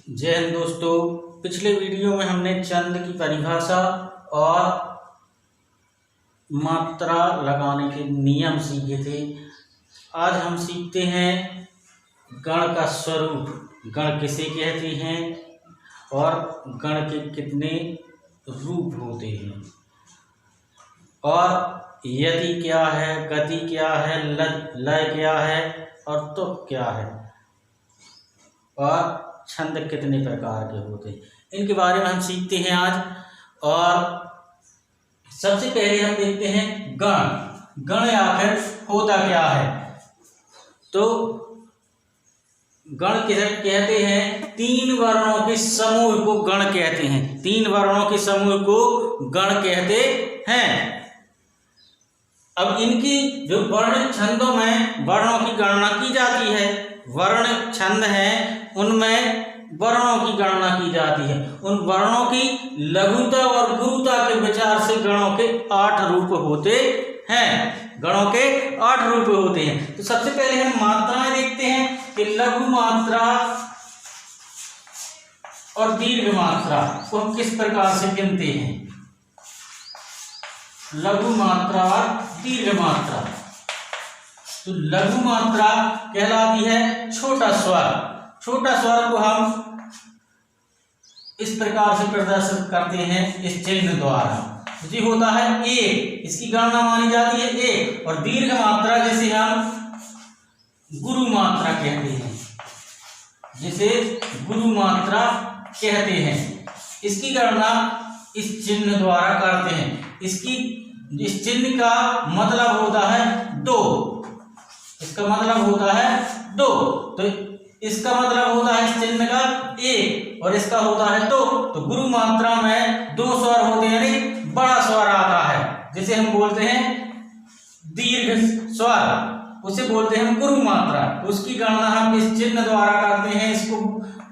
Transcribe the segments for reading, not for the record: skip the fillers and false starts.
जय हिंद दोस्तों। पिछले वीडियो में हमने चंद की परिभाषा और मात्रा लगाने के नियम सीखे थे। आज हम सीखते हैं गण का स्वरूप, गण किसे कहते हैं और गण के कितने रूप होते हैं, और यति क्या है, गति क्या है, लय क्या है और तुक क्या है, और छंद कितने प्रकार के होते हैं, इनके बारे में हम सीखते हैं आज। और सबसे पहले हम देखते हैं गण। गण आखिर होता क्या है? तो गण किसे कहते हैं? तीन वर्णों के समूह को गण कहते हैं। तीन वर्णों के समूह को गण कहते हैं। अब इनकी जो वर्ण छंदों में वर्णों की गणना की जाती है, वर्ण छंद हैं उनमें वर्णों की गणना की जाती है। उन वर्णों की लघुता और गुरुता के विचार से गणों के 8 रूप होते हैं। गणों के 8 रूप होते हैं। तो सबसे पहले हम मात्राएं देखते हैं कि लघु मात्रा और दीर्घ मात्रा को हम किस प्रकार से गिनते हैं। लघु मात्रा और दीर्घ मात्रा। तो लघु मात्रा कहलाती है छोटा स्वर। छोटा स्वर को हम इस प्रकार से प्रदर्शित करते हैं इस चिन्ह द्वारा, जी होता है एक, इसकी गणना मानी जाती है एक। और दीर्घ मात्रा जिसे हम गुरु मात्रा कहते हैं, जिसे गुरु मात्रा कहते हैं, इसकी गणना इस चिन्ह द्वारा करते हैं। इस चिन्ह का मतलब होता है 2। इसका मतलब होता है 2। तो इसका मतलब होता है इस चिन्ह का 1 और इसका होता है 2। तो गुरु मात्रा में 2 स्वर होते हैं, यानी बड़ा स्वर आता है, जिसे हम बोलते हैं दीर्घ स्वर, उसे बोलते हैं गुरु मात्रा। तो उसकी गणना हम इस चिन्ह द्वारा करते हैं। इसको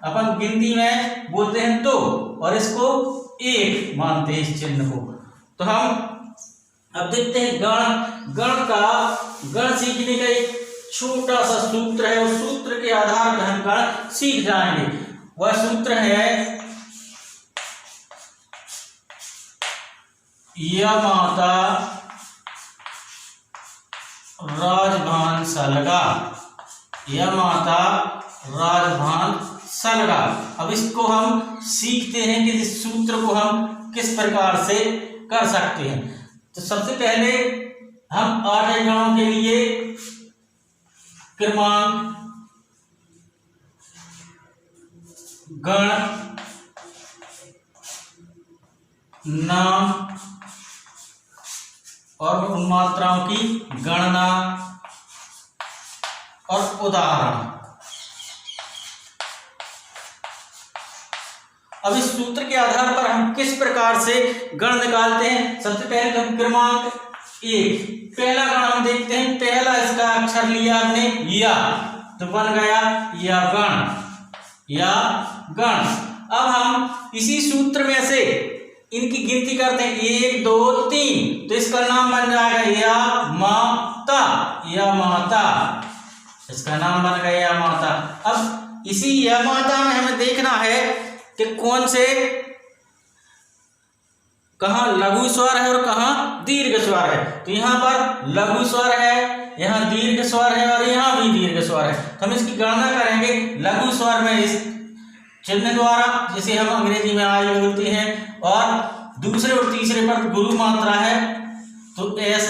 अपन गिनती में बोलते हैं 2 और इसको 1 मानते हैं इस चिन्ह को। तो हम अब देखते हैं गण सीखने का एक छोटा सा सूत्र है। उस सूत्र के आधार पर हम गण सीख जाएंगे। वह सूत्र है यमाता राजभान सलगा। यमाता राजभान सलगा। अब इसको हम सीखते हैं कि इस सूत्र को हम किस प्रकार से कर सकते हैं। तो सबसे पहले हम 8 गणों के लिए क्रमांक, गण, नाम और उन मात्राओं की गणना और उदाहरण। अब इस सूत्र के आधार पर हम किस प्रकार से गण निकालते हैं। सबसे पहले हम क्रमांक 1 पहला गण हम देखते हैं। पहला इसका अक्षर लिया हमने या, तो बन गया या गण। अब हम इसी सूत्र में से इनकी गिनती करते हैं 1 2 3। तो इसका नाम बन जाएगा या माता। इसका नाम बन गया या माता। अब इसी या माता में हमें देखना है कि कौन से, कहाँ लघु स्वर है और कहाँ दीर्घ स्वर है। तो यहाँ पर लघु स्वर है, यहाँ दीर्घ स्वर है और यहाँ भी दीर्घ स्वर है। तो हम इसकी गणना करेंगे लघु स्वर में इस चिन्ह द्वारा, जिसे हम अंग्रेजी में आई बोलते हैं, और दूसरे और तीसरे पर गुरु मात्रा है तो एस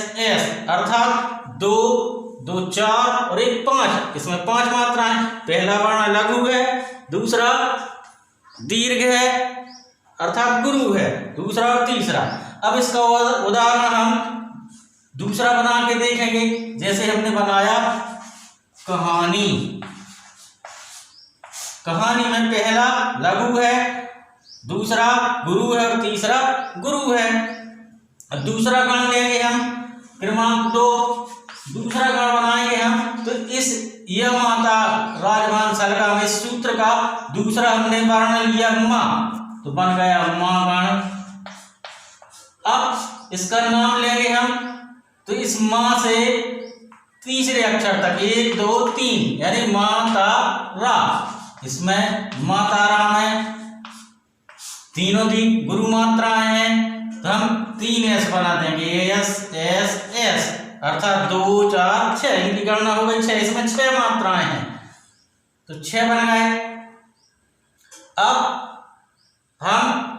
अर्थात 2 2 4 और 1 5। इसमें 5 मात्रा है। पहला वर्ण लघु है, दूसरा दीर्घ है अर्थात गुरु है, दूसरा और तीसरा। अब इसका उदाहरण हम दूसरा बना के देखेंगे। जैसे हमने बनाया कहानी। कहानी में पहला लघु है, दूसरा गुरु है और तीसरा गुरु है। अब दूसरा गण लेंगे हम क्रमांक 2। दूसरा गण बनाएंगे हम। तो इस यह माता राजभान सलगा में सूत्र का दूसरा हमने वर्ण लिया मां, तो बन गया मां गण। अब इसका नाम लेंगे हम। तो इस मां से तीसरे अक्षर तक 1 2 3 यानी माता रा। इसमें माताराम है, तीनों दी गुरु मात्राएं हैं, तो हम 3 एस बना देंगे, एस एस एस, अर्थात 2 4 6, इनकी गणना हो गई 6, इसमें 6 मात्राएं हैं तो 6 बन गए। अब हम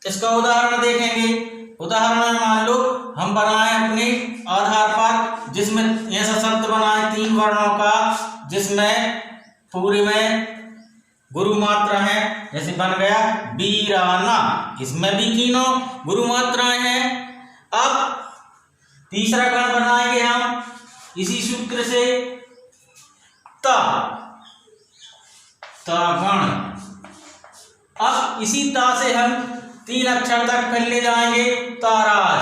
इसका उदाहरण देखेंगे। उदाहरण में मान लो हम बनाए अपने आधार पर, जिसमें ऐसा शब्द बनाए 3 वर्णों का, जिसमें पूरे में गुरु मात्रा है, जैसे बन गया वीराना, इसमें भी तीनों गुरु मात्राएं हैं। अब तीसरा गण बनाएंगे हम इसी सूत्र से, ता गण। अब इसी ता से हम 3 अक्षर तक फिर ले जाएंगे, ताराज,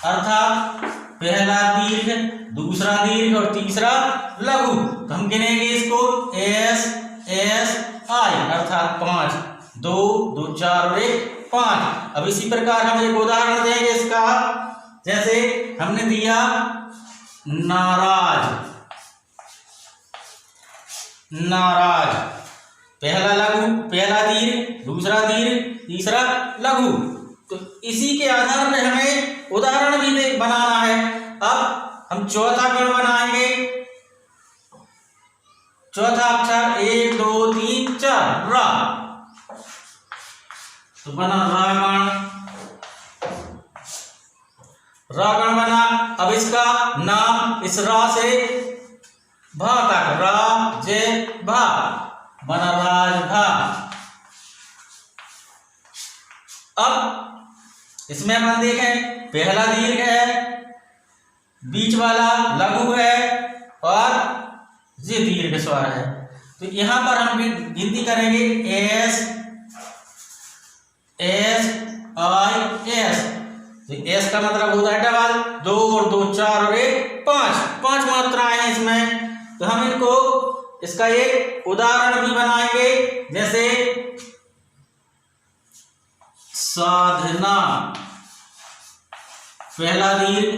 अर्थात पहला दीर्घ, दूसरा दीर्घ और तीसरा लघु। तो हम गिनेंगे इसको एस एस आई, अर्थात 5, 2 2 4 और 1 5। अब इसी प्रकार हम एक उदाहरण देंगे इसका, जैसे हमने दिया नाराज, नाराज, पहला लघु, पहला दीर्घ, दूसरा दीर्घ, तीसरा लघु। तो इसी के आधार पर हमें उदाहरण भी बनाना है। अब हम चौथा गण बनाएंगे, चौथा अक्षर 1 2 3 4 रा, तो बना रागण, रागण बना। अब इसका नाम इस रा से भा तक, रा जे भा, बना राजभा। अब इसमें हम देखें, पहला दीर्घ है, बीच वाला लघु है और ये दीर्घ स्वर है। तो यहां पर हम गिनती करेंगे एस एस आई एस, तो एस का मतलब होता है डबल, 2 और 2 4 और 1 5 मात्राएं हैं इसमें। तो हम इनको इसका एक उदाहरण भी बनाएंगे, जैसे साधना, पहला दीर्घ,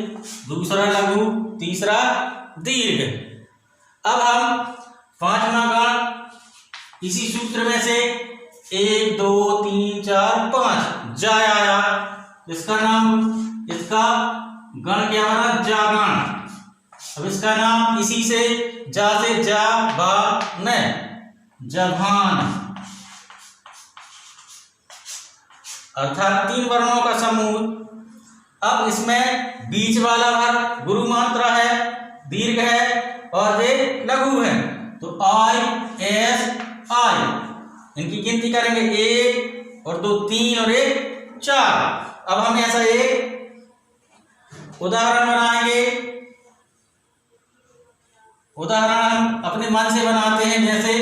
दूसरा लघु, तीसरा दीर्घ। अब हम 5वां गण इसी सूत्र में से 1 2 3 4 5 जा आया, इसका नाम, इसका गण क्या बना, जागण। अब इसका नाम इसी से जा से जा बा न, जभान, अर्थात 3 वर्णों का समूह। अब इसमें बीच वाला भाग गुरु मात्रा है, दीर्घ है और वे लघु है, तो आई एस आई, इनकी गिनती करेंगे 1 और 2 3 और 1 4। अब हम ऐसा एक उदाहरण बनाएंगे, उदाहरण हम अपने मन से बनाते हैं, जैसे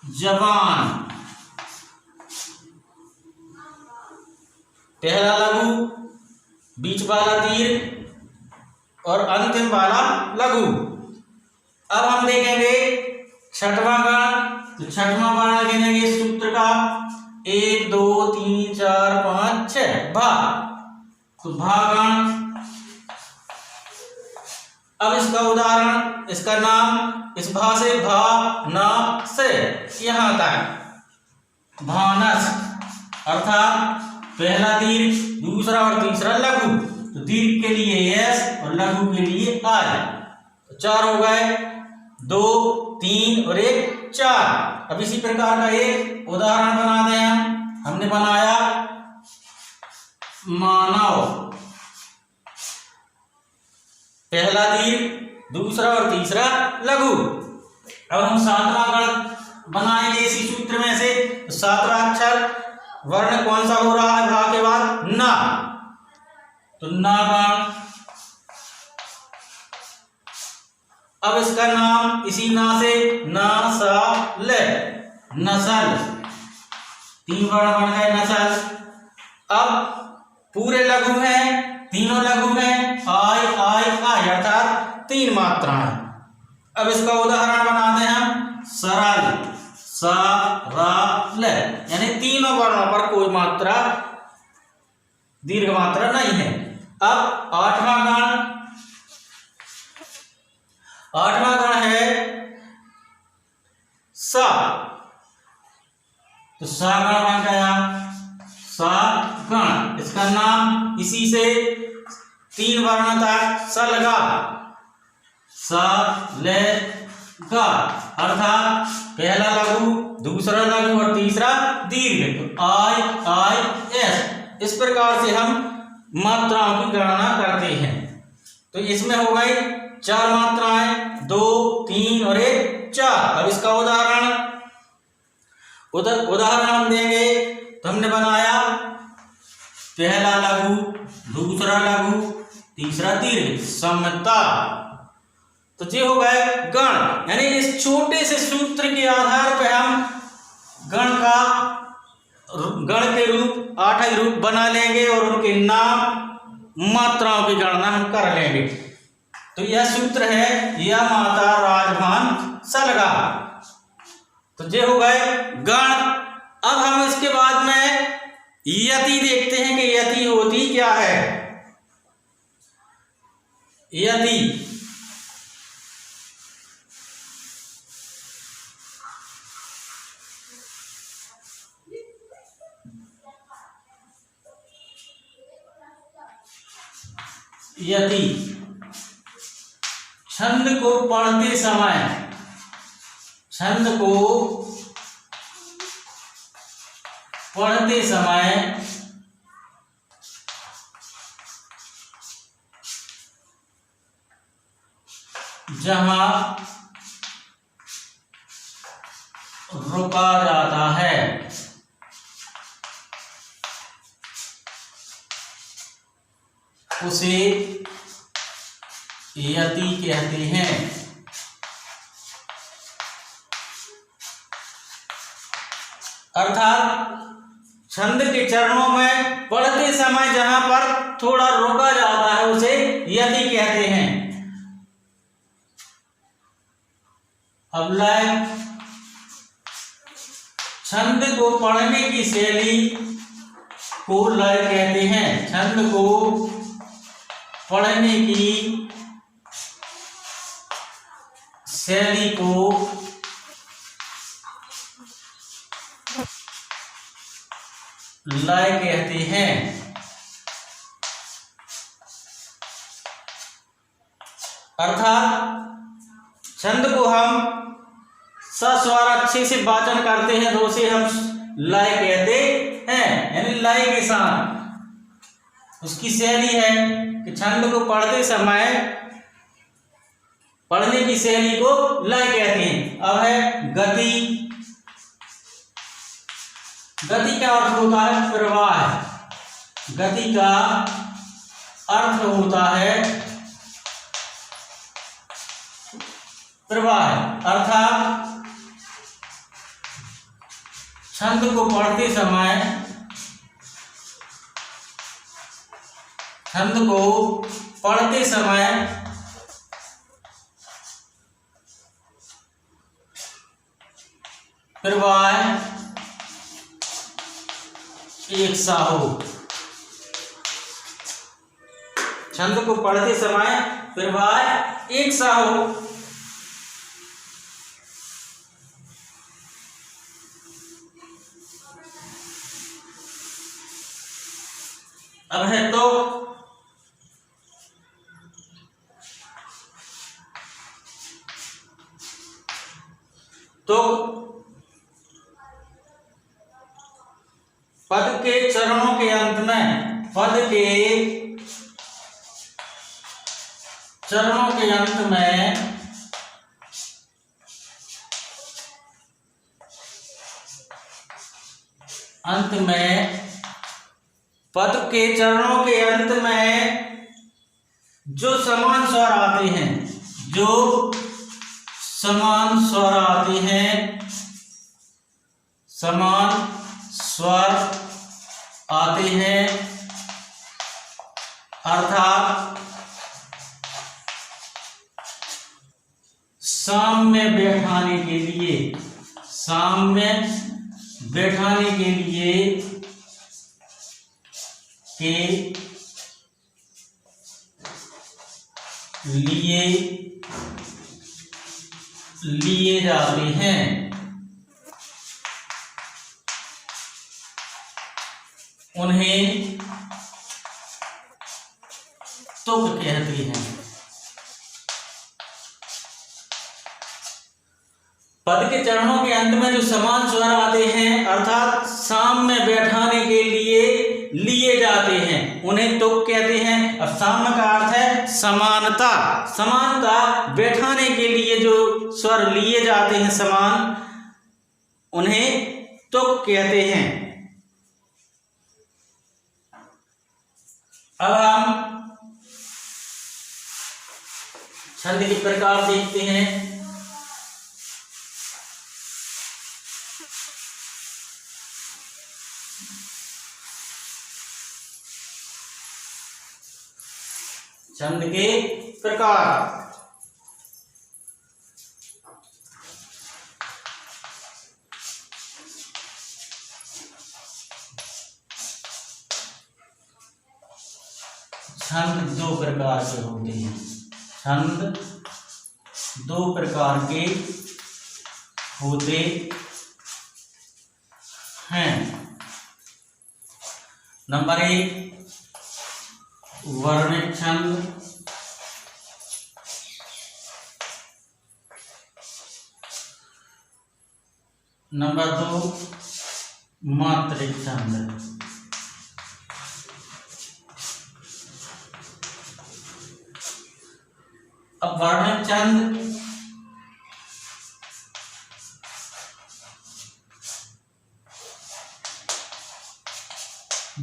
जवान, पहला लघु, बीच वाला दीर्घ और अंतिम वाला लघु। अब हम देखेंगे 6वां गण, तो 6वां गण गिनेंगे सूत्र का 1 2 3 4 5 6 भा, तो भागण। अब इसका उदाहरण, इसका नाम इस भा से भा ना से यहां तक भानस, अर्थात पहला दीर्घ, दूसरा और तीसरा लघु, तो दीर्घ के लिए एस और लघु के लिए आई, तो 4 हो गए, 2 3 और 1 4। अब इसी प्रकार का एक उदाहरण बना दें हमने बनाया मानव, पहला दीर्घ, दूसरा और तीसरा लघु। अब हम 7वां गण बनाएंगे इसी सूत्र में से, तो 7वां अक्षर वर्ण कौन सा हो रहा है भा के बाद, ना, तो ना गण। अब इसका नाम इसी ना से ना सा ले, नसल, 3 वर्ण बन गए नसल। अब पूरे लघु हैं, तीनों लघु हैं, आई आई आई, अर्थात 3 मात्राएं। अब इसका उदाहरण बना दें हम, सरल, सा रा ले, यानी तीनों वर्णों पर कोई मात्रा, दीर्घ मात्रा नहीं है। अब 8वां गण, 8वां गण है तो सागण बन गया, सागण। इसका नाम इसी से 3 वर्ण तक सलगा, सलेगा, अर्थात पहला लघु, दूसरा लघु और तीसरा दीर्घ। तो आई आई एस, इस प्रकार से हम मात्राओं की गणना करते हैं। तो इसमें हो गई 4 मात्राएं, 2, 3 और 1, 4। अब इसका उदाहरण हम देंगे। तो हमने बनाया पहला लघु, दूसरा लघु, तीसरा दीर्घ, समता। तो ये हो गए गण, यानी इस छोटे से सूत्र के आधार पर हम गण के रूप 8 रूप बना लेंगे और उनके नाम, मात्राओं की गणना हम कर लेंगे। तो यह सूत्र है या माता राजभान सलगा। तो ये हो गए गण। अब हम इसके बाद में यति देखते हैं कि यति होती क्या है। यति यति छंद को पढ़ते समय, छंद को पढ़ते समय जहां रुका जाता है उसे यति कहते हैं। अर्थात छंद के चरणों में पढ़ते समय जहां पर थोड़ा रोका जाता है उसे यति कहते हैं। अब लय, छंद को पढ़ने की शैली को लय कहते हैं। छंद को पढ़ने की शैली को लय कहते हैं। अर्थात छंद को हम सस्वर अच्छे से वाचन करते हैं तो उसे हम लय कहते हैं, यानी लय के साथ। उसकी शैली है कि छंद को पढ़ते समय पढ़ने की शैली को लय कहते हैं। अब है गति। गति का अर्थ होता है प्रवाह। गति का अर्थ होता है प्रवाह। अर्थात छंद को पढ़ते समय, छंद को पढ़ते समय प्रवाह एक सा हो। छंद को पढ़ते समय प्रवाह एक सा हो। अब है तो पद के चरणों के अंत में, पद के चरणों के अंत में पद के चरणों के अंत में जो समान स्वर आते हैं, जो समान स्वर आते हैं, समान स्वर आते हैं, अर्थात साम्य बैठाने के लिए, साम्य बैठाने के लिए जाते हैं। उन्हें तुक कहते हैं। पद के चरणों के अंत में जो समान स्वर आते हैं अर्थात साम्य बैठाने के लिए लिए जाते हैं उन्हें तुक कहते हैं। और साम्य का अर्थ है समानता। समानता बैठाने के लिए जो स्वर लिए जाते हैं समान, उन्हें तुक कहते हैं। अब हम छंद के प्रकार देखते हैं। छंद के प्रकार। छंद दो प्रकार के होते हैं। छंद दो प्रकार के होते हैं। नंबर 1 वर्णित छंद। नंबर 2 मात्रिक छंद। अब वर्णित छंद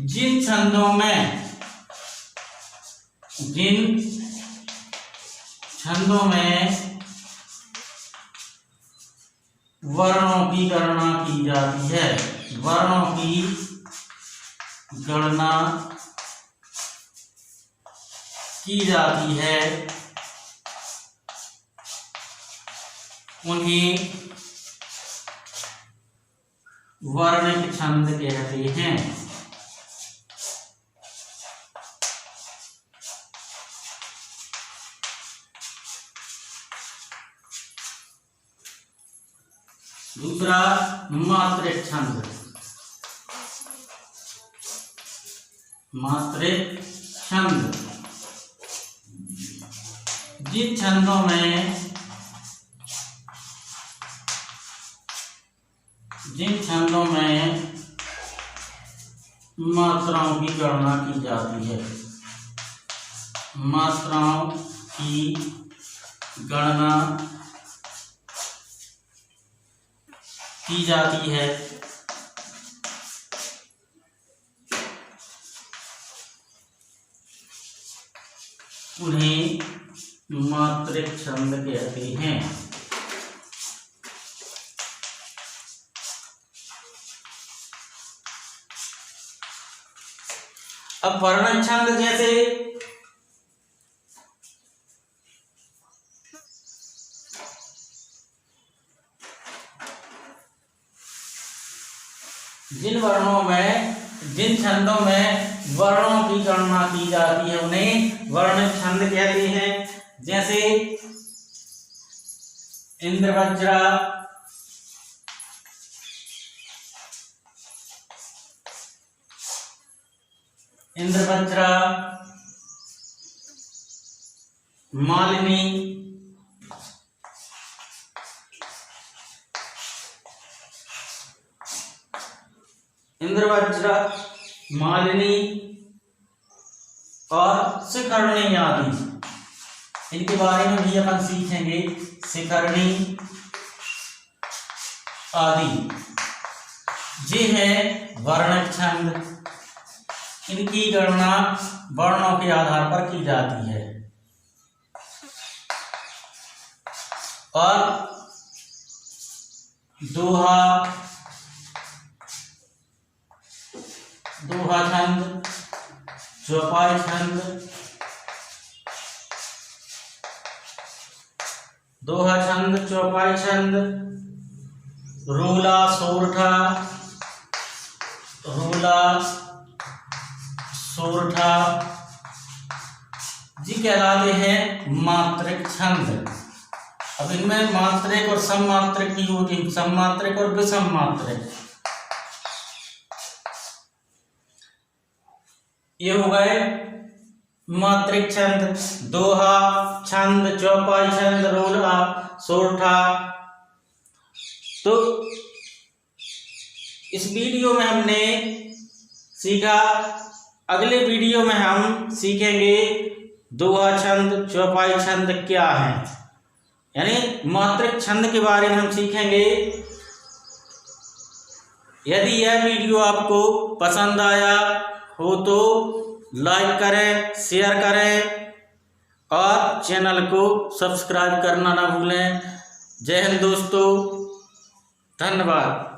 जिन छंदों में वर्णों की गणना की जाती है, वर्णों की गणना की जाती है, उन्हें वर्णित छंद कहते हैं। दूसरा मात्रिक छंद। मात्रिक छंद जिन छंदों में मात्राओं की गणना की जाती है, मात्राओं की गणना की जाती है, उन्हें मात्रिक छंद कहते हैं। अब वर्णन छंद जैसे जिन छंदों में वर्णों की गणना की जाती है उन्हें वर्णित छंद कहते हैं। जैसे इंद्रवज्रा, मालिनी, इंद्रवज्रा, मालिनी और शिखरणी आदि, इनके बारे में भी अपन सीखेंगे। शिखरणी आदि ये है वर्णित छंद। इनकी गणना वर्णों के आधार पर की जाती है। और दोहा छंद, चौपाई छंद, दोहा छंद, चौपाई छंद, रूला सोरठा जी कहलाते हैं मात्रिक छंद। अब इनमें मात्रिक और सममात्रिक की होती है, सममात्रिक और विषम मात्रिक। ये हो गए मात्रिक छंद, दोहा छंद, चौपाई छंद, रोला, सोरठा। तो इस वीडियो में हमने सीखा, अगले वीडियो में हम सीखेंगे दोहा छंद, चौपाई छंद क्या है, यानी मात्रिक छंद के बारे में हम सीखेंगे। यदि यह वीडियो आपको पसंद आया हो तो लाइक करें, शेयर करें और चैनल को सब्सक्राइब करना ना भूलें। जय हिंद दोस्तों, धन्यवाद।